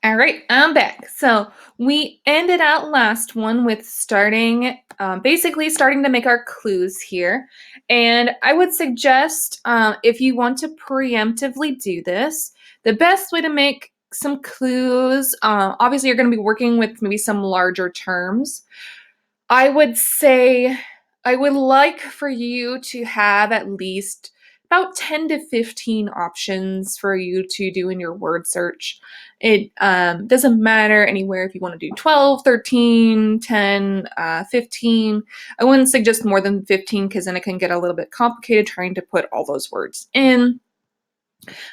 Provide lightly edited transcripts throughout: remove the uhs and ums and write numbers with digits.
All right, I'm back. So we ended out last one with basically starting to make our clues here. And I would suggest if you want to preemptively do this, the best way to make some clues, obviously you're going to be working with maybe some larger terms. I would say I would like for you to have at least about 10 to 15 options for you to do in your word search. It doesn't matter anywhere if you want to do 12, 13, 10, 15. I wouldn't suggest more than 15 because then it can get a little bit complicated trying to put all those words in.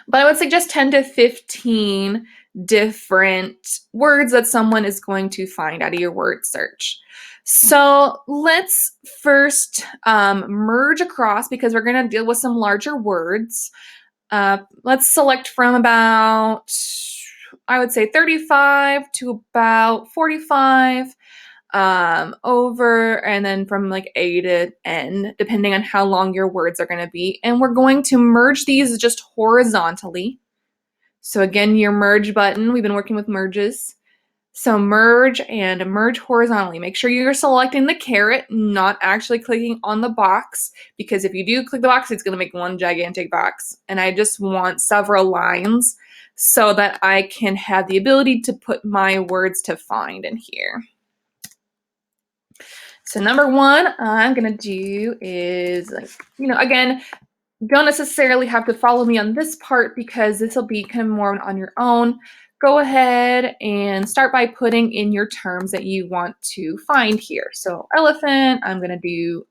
But I would suggest 10 to 15 different words that someone is going to find out of your word search. So let's first merge across because we're going to deal with some larger words. Let's select from about, I would say 35 to about 45 over, and then from like A to N, depending on how long your words are going to be. And we're going to merge these just horizontally. So again, your merge button, we've been working with merges. So merge and merge horizontally. Make sure you're selecting the caret, not actually clicking on the box, because if you do click the box, it's going to make one gigantic box. And I just want several lines so that I can have the ability to put my words to find in here. So number one I'm going to do is, again, don't necessarily have to follow me on this part because this will be kind of more on your own. Go ahead and start by putting in your terms that you want to find here. So elephant, I'm going to do,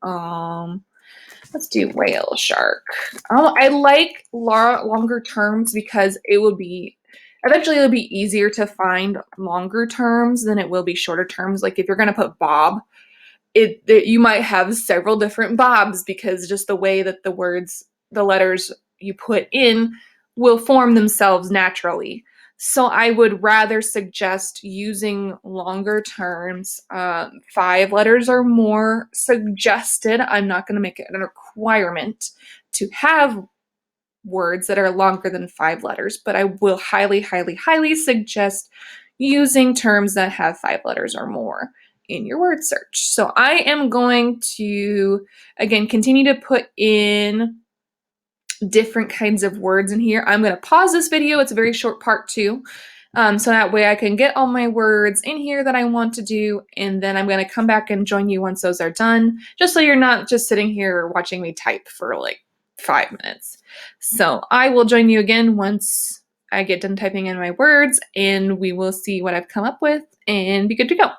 let's do whale, shark. I like longer terms because eventually it'll be easier to find longer terms than it will be shorter terms. Like if you're going to put Bob, you might have several different Bobs because just the way that the letters you put in will form themselves naturally. So I would rather suggest using longer terms. 5 letters or more suggested. I'm not going to make it a requirement to have words that are longer than 5 letters, but I will highly, highly, highly suggest using terms that have 5 letters or more in your word search. So I am going to, again, continue to put in different kinds of words in here. I'm going to pause this video. It's a very short part too. So that way I can get all my words in here that I want to do, and then I'm going to come back and join you once those are done, just so you're not just sitting here watching me type for like 5 minutes. So I will join you again once I get done typing in my words, and we will see what I've come up with and be good to go.